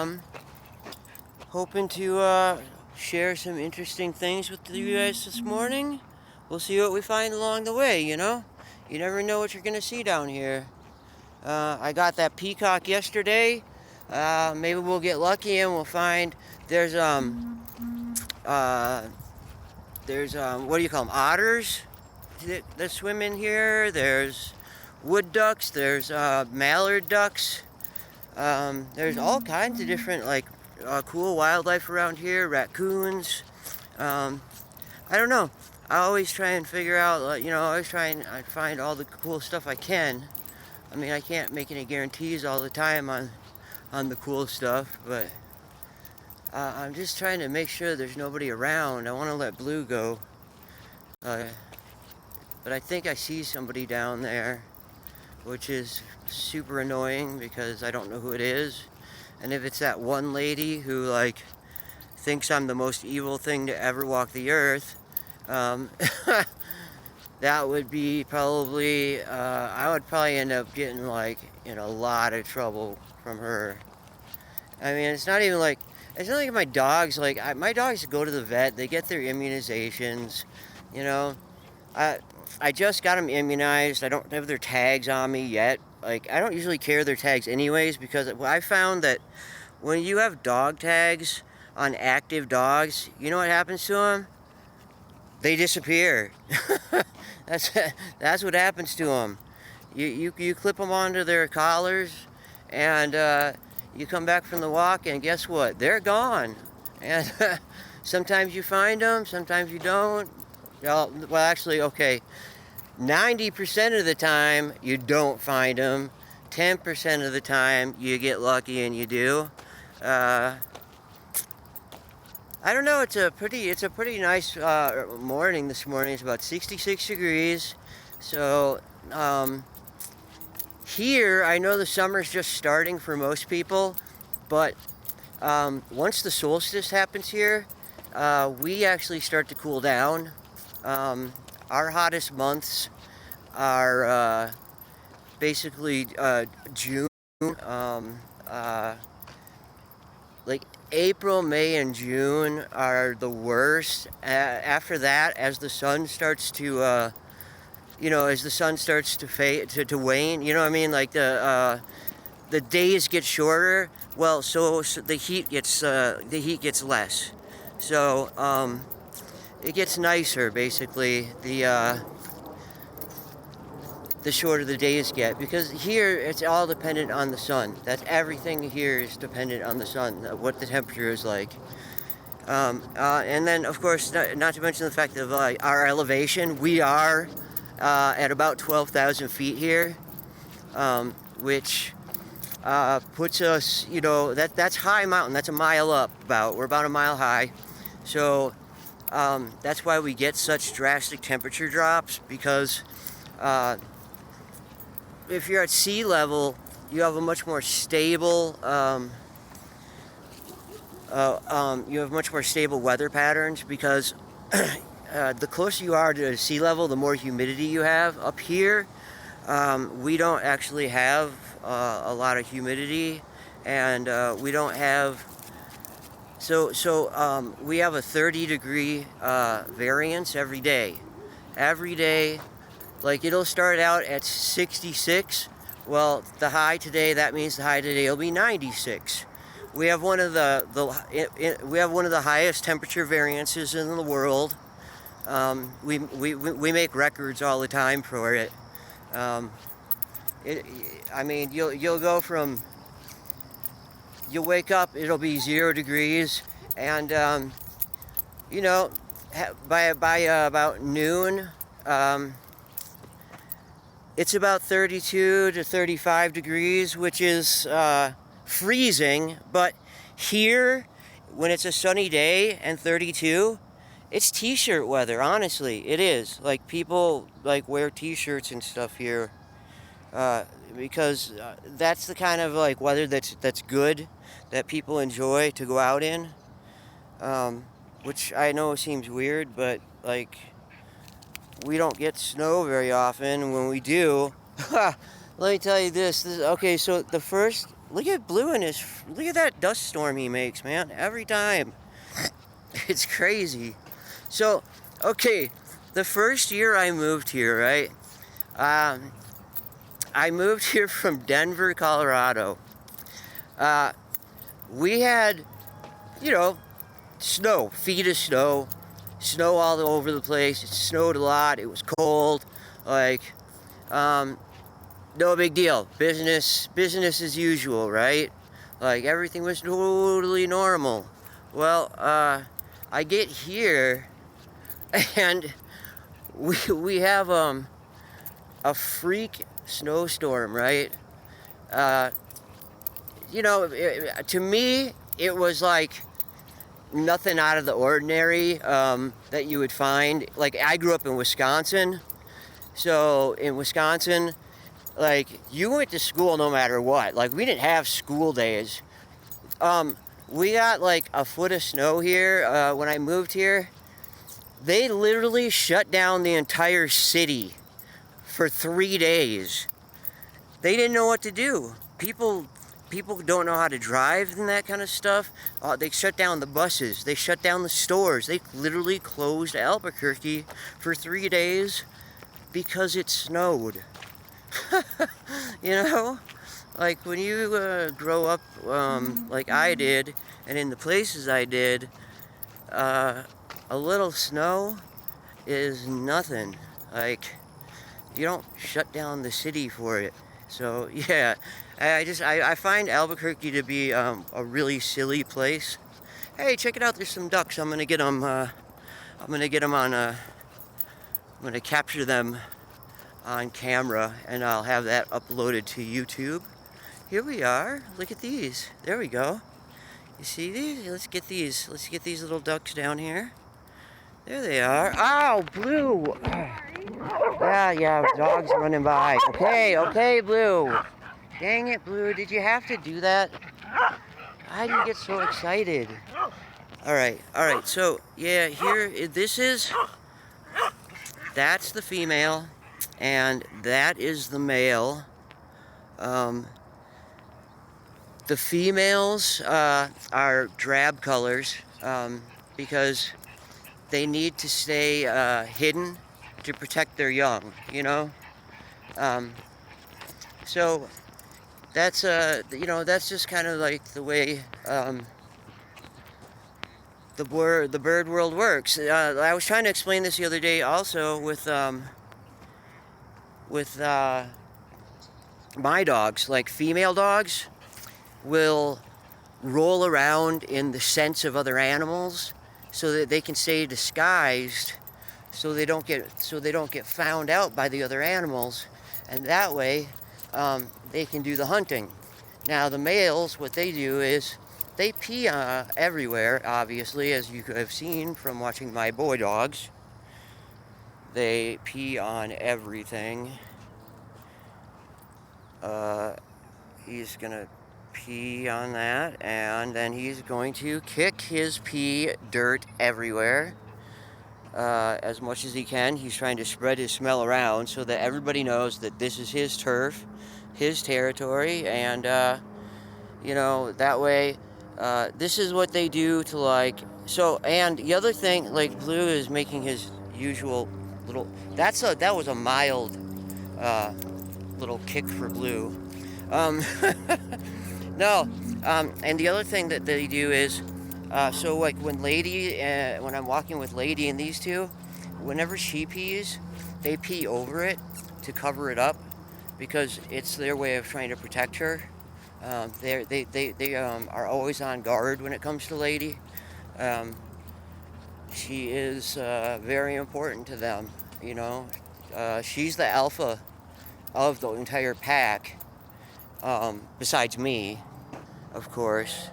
Um, Hoping to share some interesting things with you guys this morning. We'll see what we find along the way, you know? You never know what you're gonna see down here. I got that peacock yesterday. Maybe we'll get lucky and we'll find there's uh what do you call them? Otters that swim in here. There's wood ducks. There's mallard ducks. There's all kinds of different cool wildlife around here. Raccoons. Um, I don't know. I always try and figure out, I always try and I find all the cool stuff I can. I mean, I can't make any guarantees all the time on the cool stuff, but I'm just trying to make sure there's nobody around. I want to let Blue go, uh, but I think I see somebody down there, which is super annoying because I don't know who it is. And if it's that one lady who thinks I'm the most evil thing to ever walk the earth, that would be probably I would probably end up getting in a lot of trouble from her. I mean, it's not like my dogs. My dogs go to the vet. They get their immunizations. You know, I just got them immunized. I don't have their tags on me yet. I don't usually carry their tags anyways because I found that when you have dog tags on active dogs, you know what happens to them? They disappear. that's that's what happens to them. You clip them onto their collars, and you come back from the walk, and guess what? They're gone. And sometimes you find them, sometimes you don't. Well, actually, okay. 90% of the time you don't find them. 10% of the time you get lucky and you do. I don't know. It's a pretty nice morning this morning. It's about 66 degrees. So here, I know the summer's just starting for most people, but once the solstice happens here, we actually start to cool down. Our hottest months are basically June, like April, May, and June are the worst. After that, as the sun starts to, fade, to wane, you know what I mean? The days get shorter. Well, so the heat gets less. So it gets nicer, basically. The shorter the days get, because here it's all dependent on the sun. That's everything here is dependent on the sun, what the temperature is like. And then, of course, not to mention the fact of our elevation. We are at about 12,000 feet here, which puts us, that's high mountain. That's a mile up. We're about a mile high, so that's why we get such drastic temperature drops, because if you're at sea level, you have a much more stable weather patterns, because the closer you are to sea level, the more humidity you have. Up here, we don't actually have a lot of humidity, and we don't have. So we have a 30-degree variance every day. Every day. It'll start out at 66. Well, the high today, that means the high today will be 96. We have one of the highest temperature variances in the world. We make records all the time for it. I mean, you'll wake up, it'll be 0 degrees, and by about noon. It's about 32 to 35 degrees, which is freezing. But here, when it's a sunny day and 32, it's t-shirt weather. Honestly, it is. People wear t-shirts and stuff here, because that's the kind of weather that's good, that people enjoy to go out in. Which I know seems weird, but we don't get snow very often. When we do, let me tell you this. Okay, so the first Look at Blue and his. Look at that dust storm he makes, man. Every time. It's crazy. So, okay, the first year I moved here, right? Um, I moved here from Denver, Colorado. Uh, we had, you know, snow, feet of snow all over the place. It snowed a lot. It was cold. Like, um, no big deal. Business as usual, right? Like everything was totally normal. Well, I get here and we have a freak snowstorm, right? Uh, to me, it was like nothing out of the ordinary that you would find. Like I grew up in Wisconsin, so in Wisconsin, like you went to school no matter what. Like we didn't have school days. Um, we got like a foot of snow here when I moved here. They literally shut down the entire city for 3 days. They didn't know what to do. People don't know how to drive and that kind of stuff. They shut down the buses. They shut down the stores. They literally closed Albuquerque for 3 days because it snowed. You know, like when you grow up like I did, and in the places I did, a little snow is nothing. Like you don't shut down the city for it. So yeah, I find Albuquerque to be a really silly place. Hey, check it out! There's some ducks. I'm gonna get them. I'm gonna get them on. I'm gonna capture them on camera, and I'll have that uploaded to YouTube. Here we are. Look at these. There we go. You see these? Let's get these. Let's get these little ducks down here. There they are. Ow, Blue. Yeah, dog's running by. Okay, Blue. Dang it, Blue. Did you have to do that? I didn't get so excited. All right. So, yeah, that's the female, and that is the male. The females are drab colors because they need to stay hidden to protect their young, you know? So that's that's just kind of like the way the bird world works. I was trying to explain this the other day also with my dogs. Like female dogs will roll around in the scents of other animals so that they can stay disguised, so they don't get found out by the other animals, and that way they can do the hunting. Now the males, what they do is they pee everywhere, obviously, as you have seen from watching my boy dogs. They pee on everything. He's gonna pee on that, and then he's going to kick his pee dirt everywhere as much as he can. He's trying to spread his smell around so that everybody knows that this is his turf, his territory, and that way this is what they do to like. So, and the other thing, like Blue is making his usual little, that was a mild little kick for Blue. No, and the other thing that they do is, so like when I'm walking with Lady and these two, whenever she pees, they pee over it to cover it up because it's their way of trying to protect her. They are always on guard when it comes to Lady. She is very important to them, you know. She's the alpha of the entire pack, besides me, of course.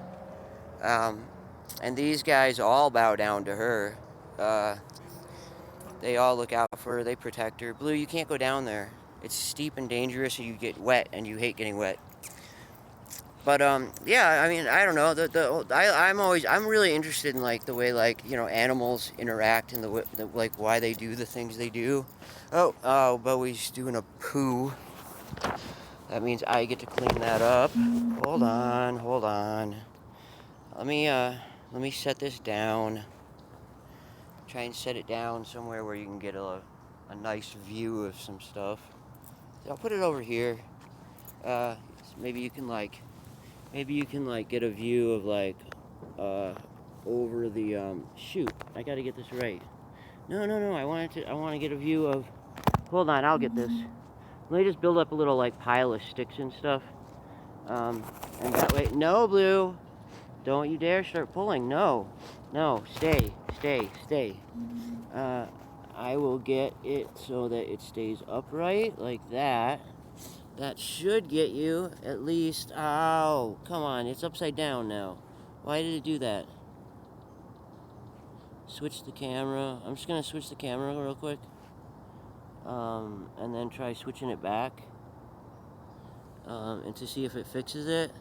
And these guys all bow down to her. They all look out for her. They protect her. Blue, you can't go down there. It's steep and dangerous, and you get wet, and you hate getting wet. But yeah, I mean, I don't know. I'm really interested in like the way animals interact and like why they do the things they do. Oh, Bowie's doing a poo. That means I get to clean that up. Hold on, hold on. Let me set this down. Try and set it down somewhere where you can get a nice view of some stuff. So I'll put it over here. Maybe you can like get a view of like over the shoot. I gotta get this right. No. I want to get a view of. Hold on, I'll get this. Let me just build up a little like pile of sticks and stuff. And that way, no, Blue, don't you dare start pulling. No, stay. I will get it so that it stays upright like that. That should get you at least. Ow, come on, it's upside down now. Why did it do that? Switch the camera. I'm just gonna switch the camera real quick. And then try switching it back. And to see if it fixes it.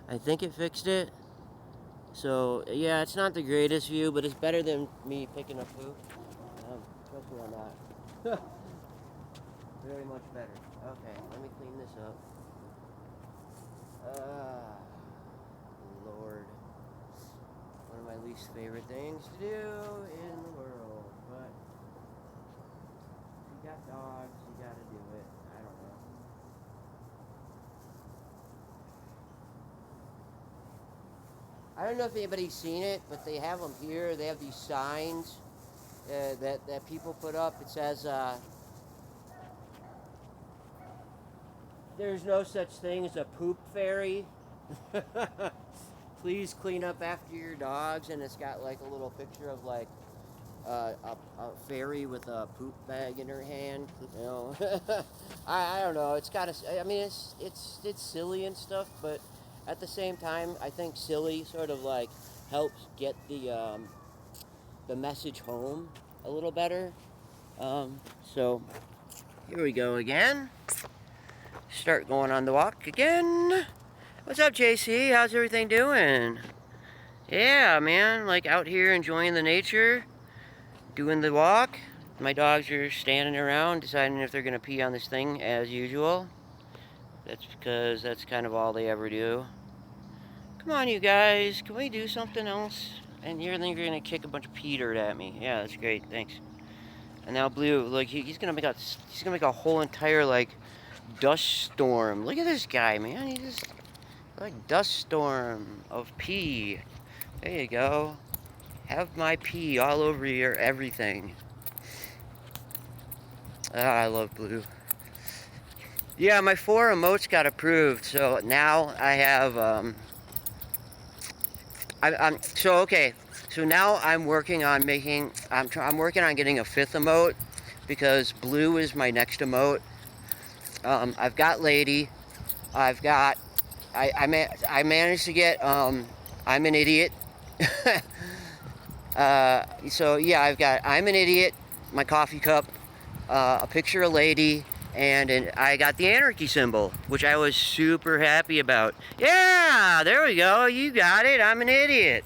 I think it fixed it. So, yeah, it's not the greatest view, but it's better than me picking up poop. Trust me on that. Very much better. Okay, let me clean this up. Lord. One of my least favorite things to do in the world, but if you got dogs, you gotta do it. I don't know. I don't know if anybody's seen it, but they have them here. They have these signs that people put up. It says, there's no such thing as a poop fairy. Please clean up after your dogs. And it's got like a little picture of like a fairy with a poop bag in her hand. You know, I don't know. It's got I mean, it's silly and stuff, but at the same time, I think silly sort of like helps get the message home a little better. So here we go again. Start going on the walk again. What's up, JC? How's everything doing? Yeah, man, like out here enjoying the nature, doing the walk. My dogs are standing around deciding if they're gonna pee on this thing as usual. That's because that's kind of all they ever do. Come on, you guys, can we do something else? And you're gonna kick a bunch of pee dirt at me. Yeah, that's great, thanks. And now Blue, like he's gonna make a whole entire like dust storm. Look at this guy, man. He just like dust storm of pee. There you go. Have my pee all over your everything. I love Blue. Yeah, my 4 emotes got approved, so now I have so now I'm working on making. I'm working on getting a 5th emote because Blue is my next emote. I've got Lady. I've got. I managed to get. I'm an idiot. So yeah, I've got. I'm an idiot. My coffee cup. A picture of Lady. And I got the anarchy symbol, which I was super happy about. Yeah, there we go. You got it. I'm an idiot.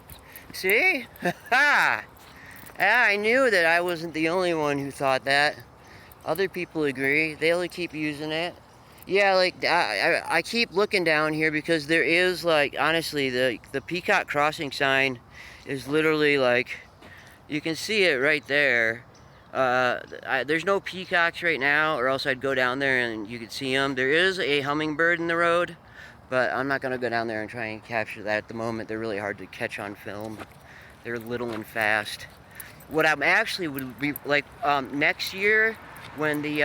See? I knew that I wasn't the only one who thought that. Other people agree. They'll keep using it. Yeah, like I keep looking down here because there is like honestly the Peacock Crossing sign is literally like you can see it right there. There's no peacocks right now, or else I'd go down there and you could see them. There is a hummingbird in the road, but I'm not going to go down there and try and capture that at the moment. They're really hard to catch on film. They're little and fast. What I'm actually would be like next year when the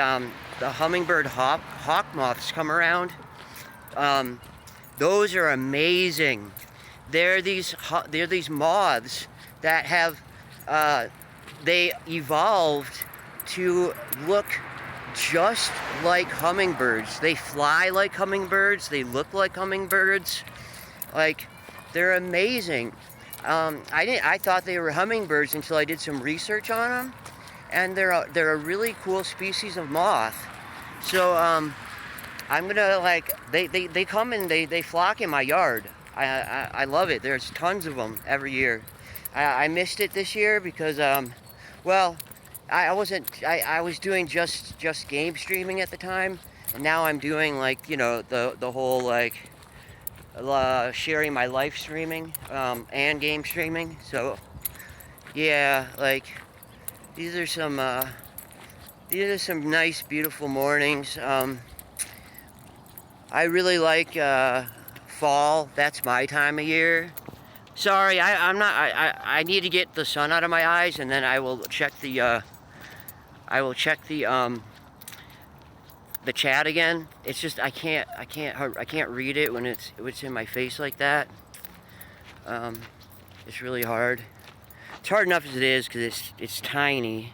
hummingbird hawk moths come around, those are amazing. They're these moths that have they evolved to look just like hummingbirds. They fly like hummingbirds. They look like hummingbirds. Like, they're amazing. I thought they were hummingbirds until I did some research on them, and they're a really cool species of moth. So I'm gonna like they come and they flock in my yard. I love it. There's tons of them every year. I missed it this year because well, I was doing just game streaming at the time, And now I'm doing like, you know, the whole like sharing my life streaming and game streaming. So yeah, like these are some nice, beautiful mornings. I really like fall. That's my time of year. Sorry, I'm not. I need to get the sun out of my eyes, and then I will check the the chat again. It's just I can't read it when it's in my face like that. It's really hard. It's hard enough as it is because it's tiny.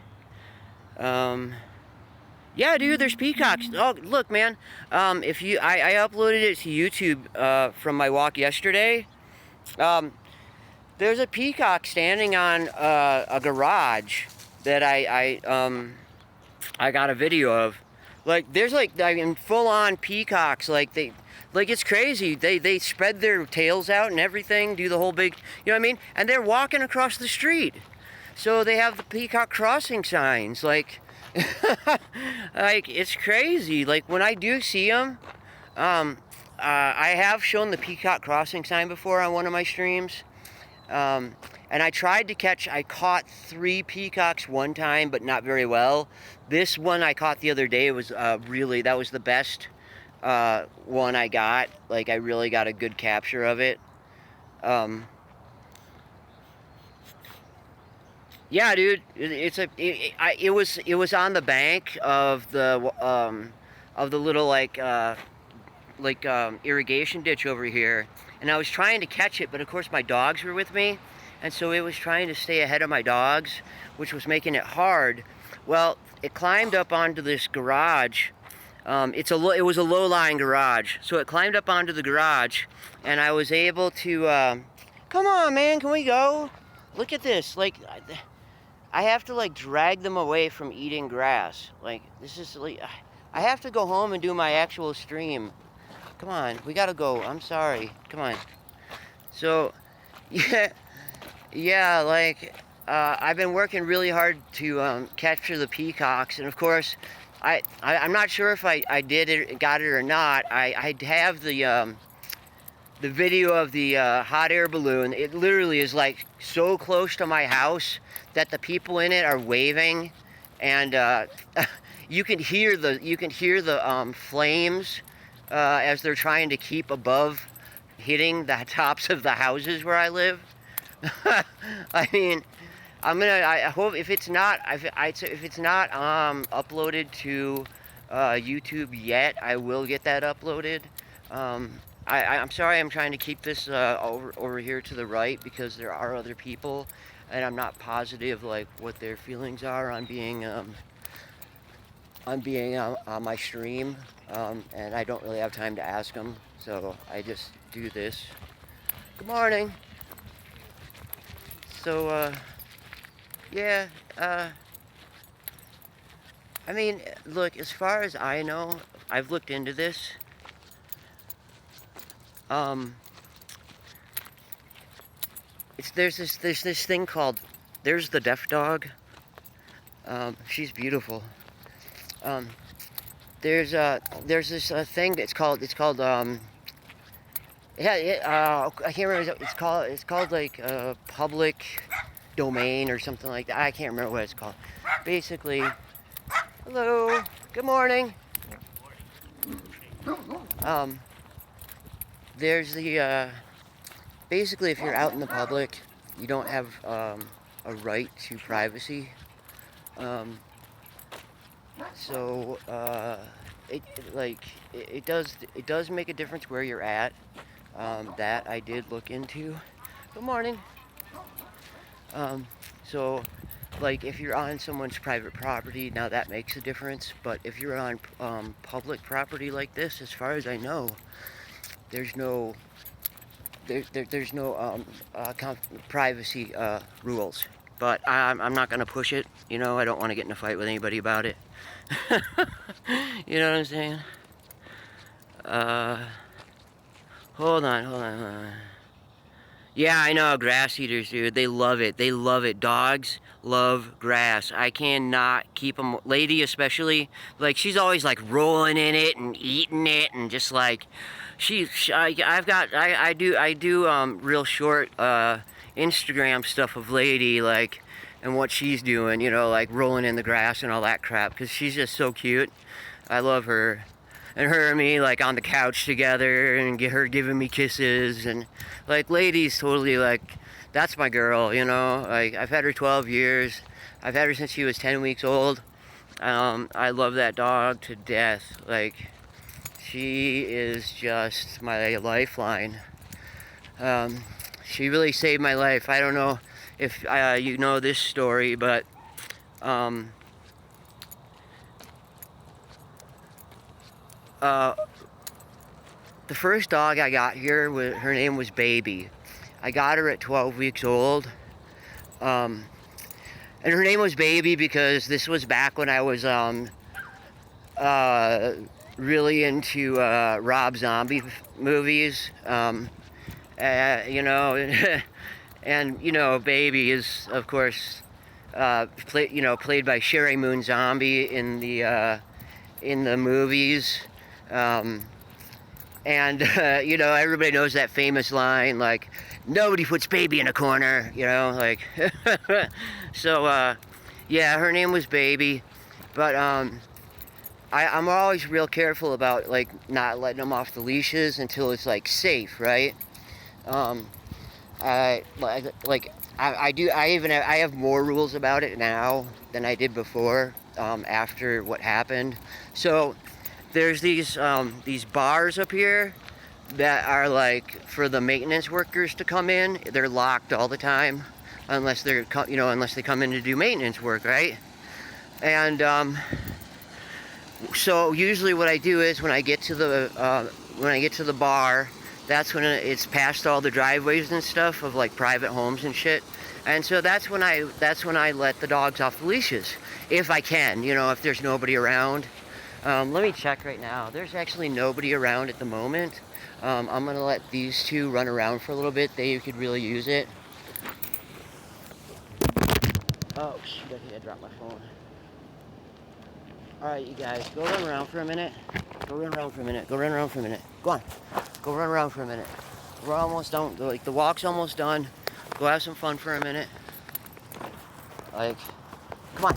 Yeah, dude, there's peacocks. Oh, look, man. If you, I uploaded it to YouTube from my walk yesterday. There's a peacock standing on a garage that I got a video of. Like, there's like, I mean, full-on peacocks. Like it's crazy. They spread their tails out and everything, do the whole big, you know what I mean? And they're walking across the street. So they have the peacock crossing signs. Like, like it's crazy. Like when I do see them, I have shown the peacock crossing sign before on one of my streams. And I caught 3 peacocks one time, but not very well. This one I caught the other day was that was the best one I got. Like I really got a good capture of it. Yeah, dude, it was on the bank of the little like irrigation ditch over here, and I was trying to catch it, but of course my dogs were with me, and so it was trying to stay ahead of my dogs, which was making it hard. Well, it climbed up onto this garage. It was a low-lying garage, so it climbed up onto the garage, and I was able to. Come on, man, can we go? Look at this, like. I have to like drag them away from eating grass. Like this is like, I have to go home and do my actual stream. Come on, we gotta go. I'm sorry. Come on. So, yeah, like I've been working really hard to capture the peacocks, and of course, I'm not sure if I got it or not. I have the video of the hot air balloon. It literally is like so close to my house that the people in it are waving, and you can hear the flames as they're trying to keep above hitting the tops of the houses where I live. I mean, I hope if it's not uploaded to YouTube yet, I will get that uploaded. I'm sorry, I'm trying to keep this over here to the right because there are other people, and I'm not positive like what their feelings are on being on my stream, and I don't really have time to ask them, so I just do this. Good morning. So yeah, I mean, look, as far as I know, I've looked into this. There's this thing called, there's the deaf dog. She's beautiful. There's this thing. It's called I can't remember. It's called like public domain or something like that. I can't remember what it's called. Basically, hello, good morning. There's the basically, if you're out in the public, you don't have a right to privacy. So it does make a difference where you're at. That I did look into. Good morning. So like if you're on someone's private property, now that makes a difference. But if you're on public property like this, as far as I know, there's no privacy rules. But I'm not gonna push it. You know, I don't want to get in a fight with anybody about it. You know what I'm saying? Hold on. Yeah, I know, grass eaters, dude. They love it. They love it. Dogs love grass. I cannot keep them. Lady, especially, like she's always like rolling in it and eating it, and just like I've got, I do real short Instagram stuff of Lady, like, and what she's doing. You know, like rolling in the grass and all that crap. Cause she's just so cute. I love her. And her and me like on the couch together, and get her giving me kisses, and like Lady's totally like, that's my girl, you know. Like I've had her 12 years. I've had her since she was 10 weeks old. I love that dog to death. Like she is just my lifeline. Um, she really saved my life. I don't know if you know this story, but um, uh, the first dog I got here, her name was Baby. I got her at 12 weeks old. Um, and her name was Baby because this was back when I was uh, really into Rob Zombie movies. You know, and you know, Baby is of course played by Sherry Moon Zombie in the movies. Um, And, you know, everybody knows that famous line, like, nobody puts Baby in a corner, you know, like, so, yeah, her name was Baby, but, I'm always real careful about, like, not letting them off the leashes until it's, like, safe, right? Um, I have more rules about it now than I did before, after what happened, so, there's these bars up here that are like for the maintenance workers to come in. They're locked all the time, unless unless they come in to do maintenance work, right? And so usually what I do is when I get to the bar, that's when it's past all the driveways and stuff of like private homes and shit. And so that's when I let the dogs off the leashes, if I can, you know, if there's nobody around. Let me check right now. There's actually nobody around at the moment. I'm gonna let these two run around for a little bit. They could really use it. Oh shit, I think I dropped my phone. Alright, you guys, go run around for a minute. Go run around for a minute. Go run around for a minute. Go on. Go run around for a minute. We're almost done. Like, the walk's almost done. Go have some fun for a minute. Like, come on.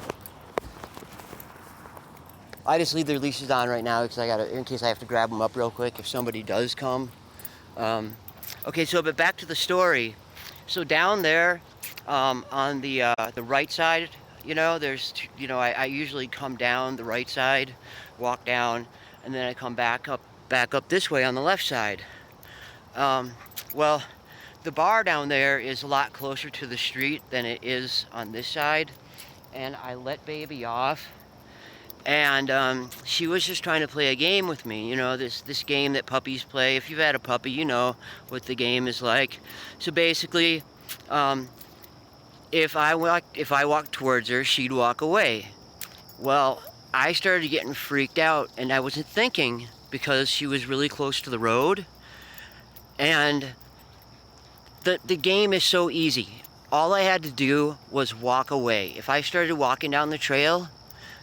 I just leave their leashes on right now because in case I have to grab them up real quick if somebody does come. Okay, so but back to the story. So down there, on the right side, you know, I usually come down the right side, walk down, and then I come back up this way on the left side. Well, the bar down there is a lot closer to the street than it is on this side, and I let Baby off. And she was just trying to play a game with me, you know, this game that puppies play. If you've had a puppy, you know what the game is like. So basically, if I walked towards her, she'd walk away. Well, I started getting freaked out, and I wasn't thinking because she was really close to the road. And the game is so easy. All I had to do was walk away. If I started walking down the trail,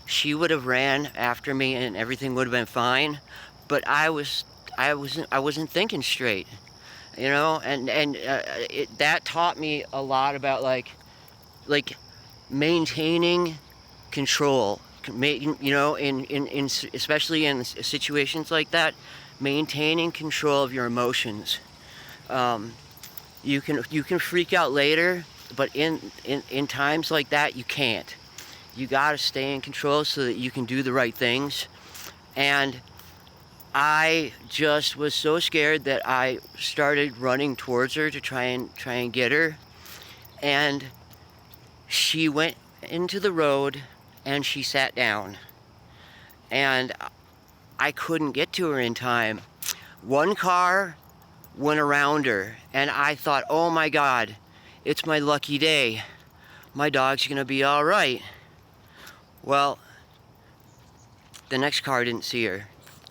she would have ran after me and everything would have been fine, but I wasn't thinking straight, you know, and that taught me a lot about like maintaining control, you know, in especially in situations like that, maintaining control of your emotions. You can freak out later, but in times like that you can't. You gotta stay in control so that you can do the right things. And I just was so scared that I started running towards her to try and get her. And she went into the road and she sat down. And I couldn't get to her in time. One car went around her, and I thought, oh my God, it's my lucky day. My dog's gonna be all right. Well, the next car didn't see her,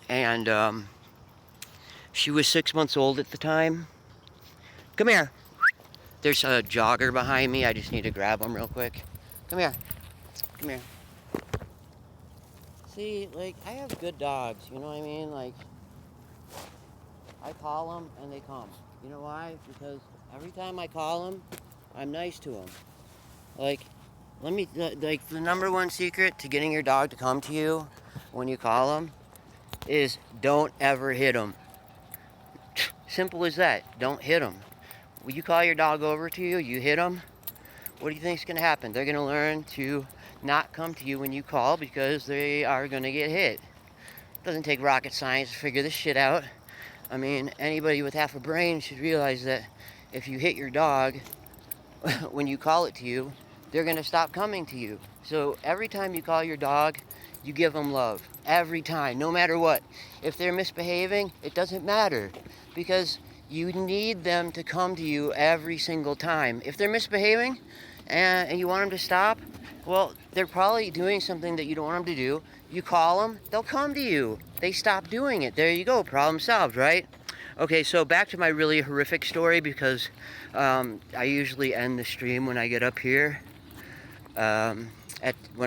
and she was 6 months old at the time. Come here. There's a jogger behind me. I just need to grab him real quick. Come here. Come here. See, like, I have good dogs, you know what I mean? Like, I call them and they come. You know why? Because every time I call them, I'm nice to them. Like, like, the number one secret to getting your dog to come to you when you call them is don't ever hit them. Simple as that. Don't hit them. When you call your dog over to you, you hit them, what do you think is going to happen? They're going to learn to not come to you when you call because they are going to get hit. It doesn't take rocket science to figure this shit out. I mean, anybody with half a brain should realize that if you hit your dog when you call it to you, they're going to stop coming to you. So every time you call your dog, you give them love. Every time, no matter what. If they're misbehaving, it doesn't matter because you need them to come to you every single time. If they're misbehaving and you want them to stop, well, they're probably doing something that you don't want them to do. You call them, they'll come to you. They stop doing it. There you go, problem solved, right? Okay, so back to my really horrific story because I usually end the stream when I get up here. When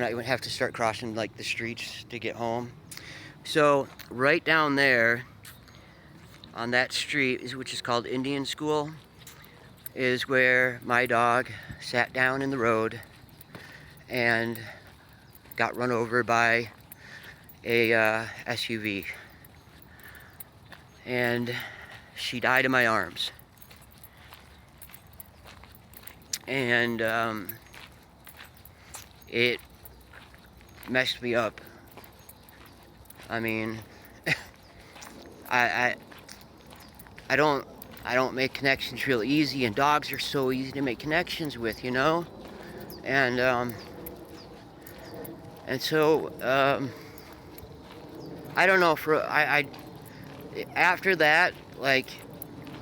I would have to start crossing like the streets to get home. So right down there on that street, which is called Indian School, is where my dog sat down in the road and got run over by a SUV. And she died in my arms. And it messed me up. I mean, I don't make connections real easy, and dogs are so easy to make connections with, you know? And so I don't know, after that, like,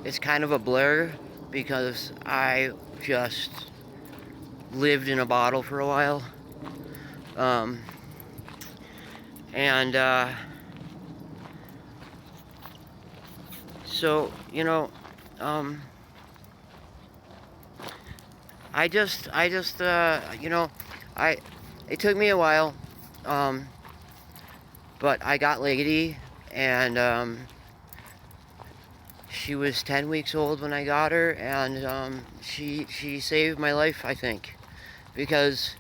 it's kind of a blur because I just lived in a bottle for a while. So, you know, you know, it took me a while, but I got Lady, and she was 10 weeks old when I got her, and she saved my life, I think, because,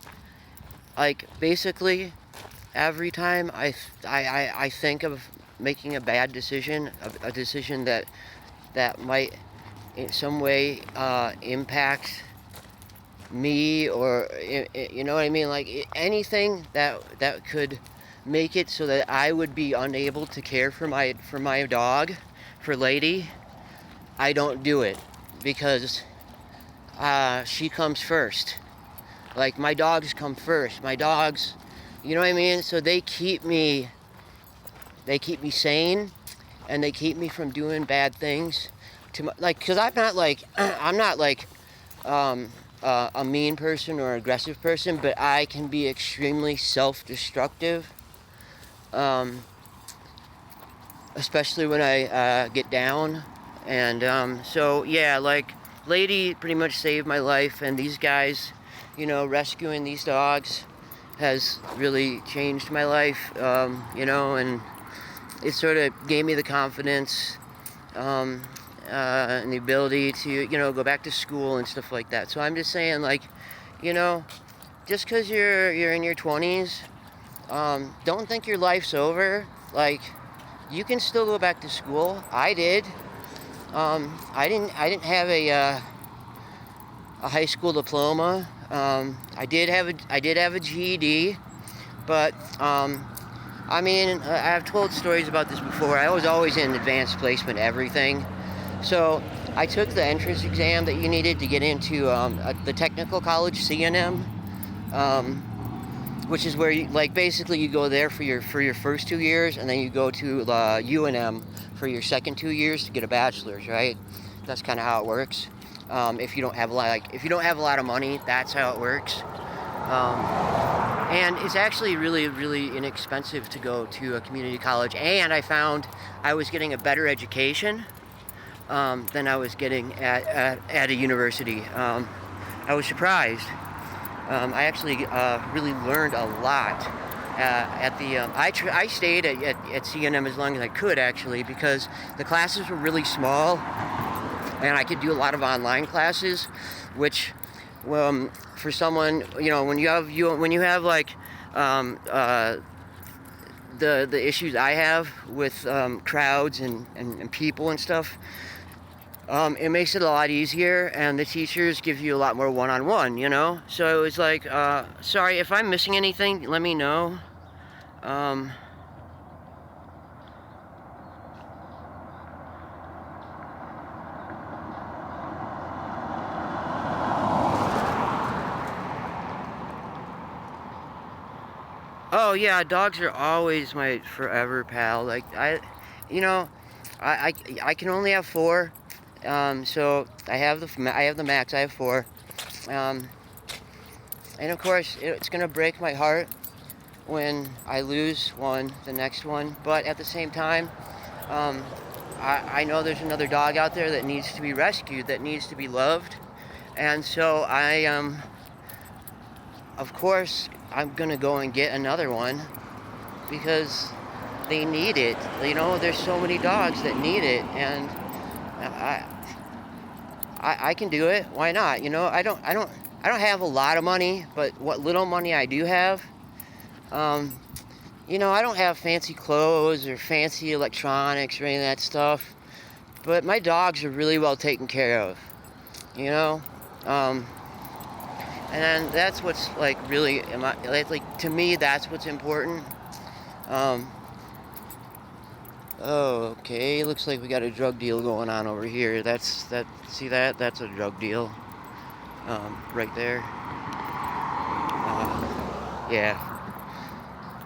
like, basically every time I think of making a bad decision, a decision that might in some way impact me, or you know what I mean, like anything that could make it so that I would be unable to care for my dog, for Lady, I don't do it because she comes first. Like, my dogs come first. My dogs, you know what I mean? So they keep me sane, and they keep me from doing bad things. Because I'm not like a mean person or aggressive person, but I can be extremely self-destructive, especially when I get down. And so yeah, like, Lady pretty much saved my life, and these guys, you know, rescuing these dogs has really changed my life, you know, and it sort of gave me the confidence and the ability to, you know, go back to school and stuff like that. So I'm just saying, like, you know, just because you're in your 20s, don't think your life's over. Like, you can still go back to school. I did. I didn't have a high school diploma. I did have a GED, but I mean, I've told stories about this before. I was always in advanced placement everything. So I took the entrance exam that you needed to get into the technical college, CNM, which is where you, like, basically you go there for your first 2 years, and then you go to UNM for your second 2 years to get a bachelor's, right? That's kind of how it works. If you don't have a lot of money, that's how it works. And it's actually really, really inexpensive to go to a community college. And I found I was getting a better education than I was getting at a university. I was surprised. I actually really learned a lot at the. I stayed at CNM as long as I could actually because the classes were really small, and I could do a lot of online classes, which for someone when you have like the issues I have with crowds and people and stuff. It makes it a lot easier, and the teachers give you a lot more one-on-one, So it was like, sorry, if I'm missing anything, let me know. Oh yeah, dogs are always my forever pal. Like you know, I can only have four. So I have the max. I have four. Um, and of course, it's gonna break my heart when I lose one, the next one. But at the same time, um, I know there's another dog out there that needs to be rescued, that needs to be loved, and so of course, I'm gonna go and get another one because they need it. There's so many dogs that need it, and I I can do it. Why not? I don't have a lot of money, but what little money I do have, um, I don't have fancy clothes or fancy electronics or any of that stuff. But my dogs are really well taken care of, you know. Um, and that's what's like really, like to me, that's what's important. Um, oh, okay. Looks like we got a drug deal going on over here. See that? That's a drug deal. Right there. Yeah.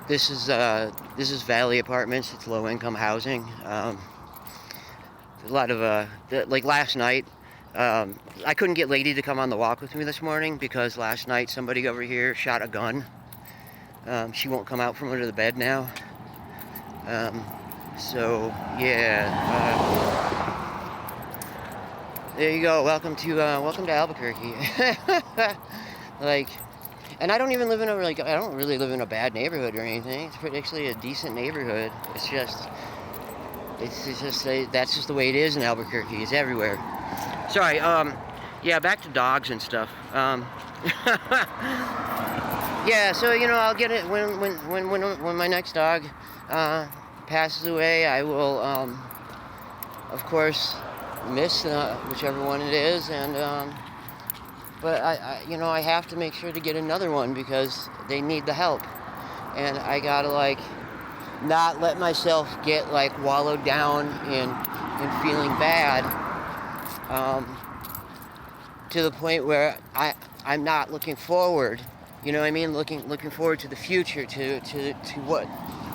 This is Valley Apartments. It's low income housing. A lot of like last night. I couldn't get Lady to come on the walk with me this morning because last night somebody over here shot a gun. She won't come out from under the bed now. So yeah. There you go. Welcome to Albuquerque. Like, and I don't even live in I don't really live in a bad neighborhood or anything. It's actually a decent neighborhood. It's just that's just the way it is in Albuquerque. It's everywhere. Sorry. Yeah. Back to dogs and stuff. Yeah. So I'll get it when my next dog passes away. I will of course miss whichever one it is, and but I have to make sure to get another one because they need the help, and I gotta not let myself get wallowed down in feeling bad to the point where I'm not looking forward. You know what I mean? Looking forward to the future, to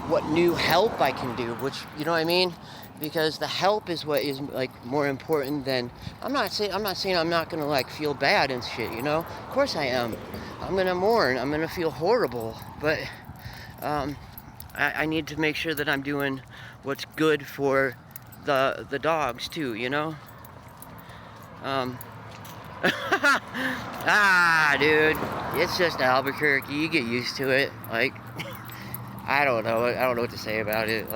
what new help I can do, which you know what I mean? Because the help is what is more important than I'm not saying I'm not gonna feel bad and shit, Of course I am. I'm gonna mourn, I'm gonna feel horrible, but I need to make sure that I'm doing what's good for the dogs too, Dude, it's just Albuquerque. You get used to it. I don't know what to say about it.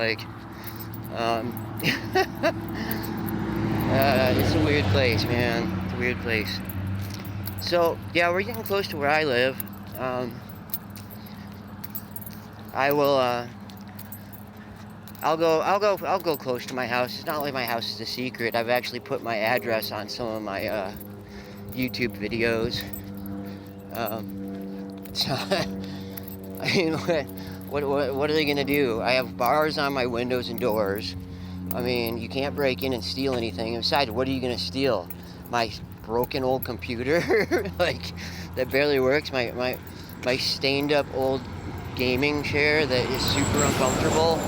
It's a weird place, man. It's a weird place. So yeah, we're getting close to where I live. I will. I'll go close to my house. It's not like my house is a secret. I've actually put my address on some of my YouTube videos. I mean, what are they gonna do? I have bars on my windows and doors. I mean, you can't break in and steal anything. Besides, what are you gonna steal? My broken old computer, that barely works. My stained up old gaming chair that is super uncomfortable.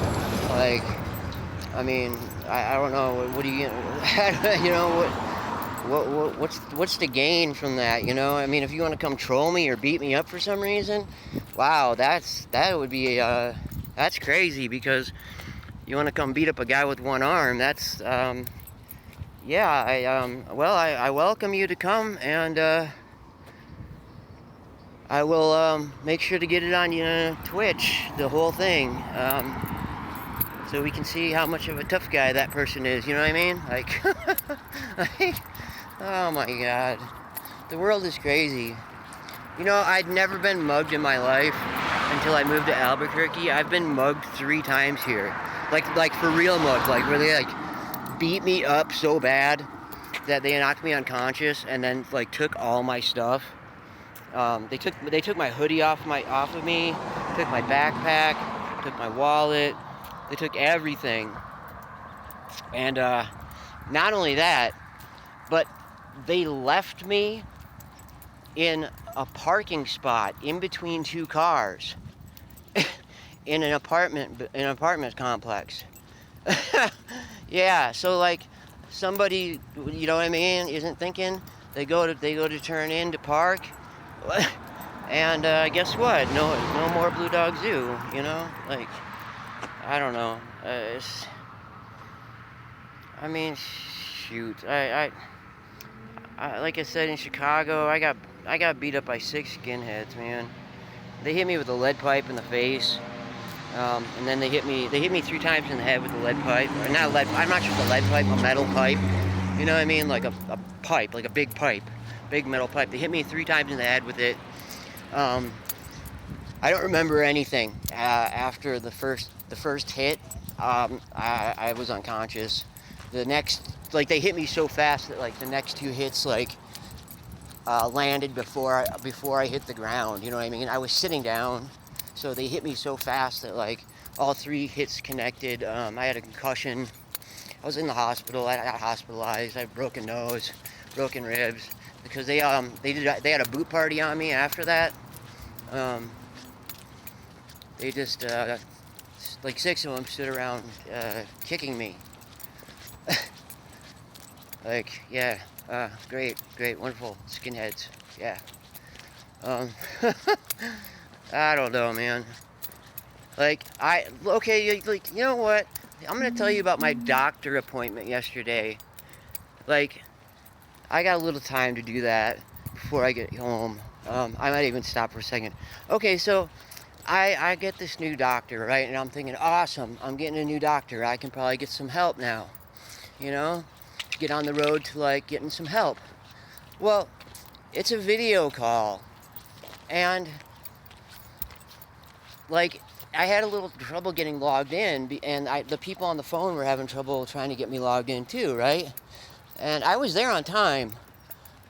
I mean, I don't know. What do you what's the gain from that? I mean, if you want to come troll me or beat me up for some reason, wow, that would be that's crazy, because you want to come beat up a guy with one arm. That's yeah, I welcome you to come, and I will make sure to get it on Twitch, the whole thing, so we can see how much of a tough guy that person is. You know what I mean? Like, oh my God, the world is crazy. You know, I'd never been mugged in my life until I moved to Albuquerque. I've been mugged 3 times here, like for real mugged, like where they like beat me up so bad that they knocked me unconscious and then like took all my stuff. They took my hoodie off of me, took my backpack, took my wallet, they took everything. And not only that, but they left me in a parking spot in between 2 cars in an apartment complex. Yeah, so like somebody, you know what I mean, isn't thinking, they go to turn in to park. And guess what? No more Blue Dog Zoo. You know, like, I don't know. I mean, shoot. I like I said in Chicago, I got beat up by 6 skinheads, man. They hit me with a lead pipe in the face, and then they hit me 3 times in the head with a lead pipe. Or not lead. I'm not sure if a lead pipe, a metal pipe. You know what I mean? Like a pipe, like a big pipe, big metal pipe. They hit me 3 times in the head with it. I don't remember anything after the first hit. I was unconscious. The next, like, they hit me so fast that like the next 2 hits like landed before I hit the ground. You know what I mean? I was sitting down, so they hit me so fast that like all 3 hits connected. I had a concussion. I was in the hospital. I got hospitalized. I had a broken nose, broken ribs, because they had a boot party on me after that. They just like 6 of them stood around kicking me. Like, yeah, great, wonderful skinheads. Yeah. I don't know, man. Like, okay, like, you know what? I'm gonna tell you about my doctor appointment yesterday. Like, I got a little time to do that before I get home. I might even stop for a second. Okay, so I get this new doctor, right? And I'm thinking, awesome, I'm getting a new doctor. I can probably get some help now, you know? Get on the road to, like, getting some help. Well, it's a video call. And, like, I had a little trouble getting logged in, and the people on the phone were having trouble trying to get me logged in too, right? And I was there on time,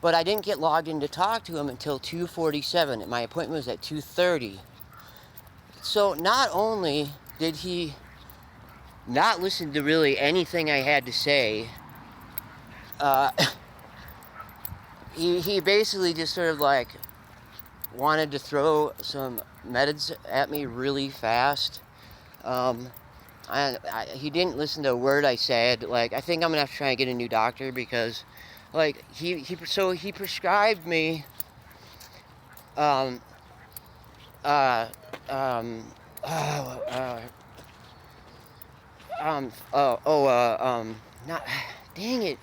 but I didn't get logged in to talk to him until 2:47. My appointment was at 2:30. So not only did he not listen to really anything I had to say, he basically just sort of like wanted to throw some meds at me really fast. He didn't listen to a word I said. Like, I think I'm gonna have to try and get a new doctor, because like he prescribed me not, dang it,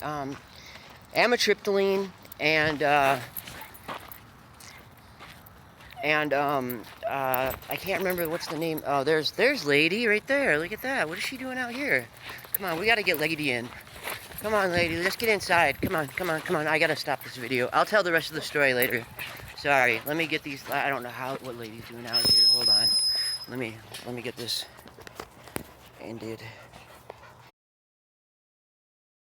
amitriptyline and I can't remember what's the name. Oh, there's Lady right there. Look at that. What is she doing out here? Come on, we gotta get Lady in. Come on, Lady, let's get inside. Come on. I gotta stop this video. I'll tell the rest of the story later. Sorry. Let me get these. I don't know what Lady's doing out here. Hold on. Let me get this ended.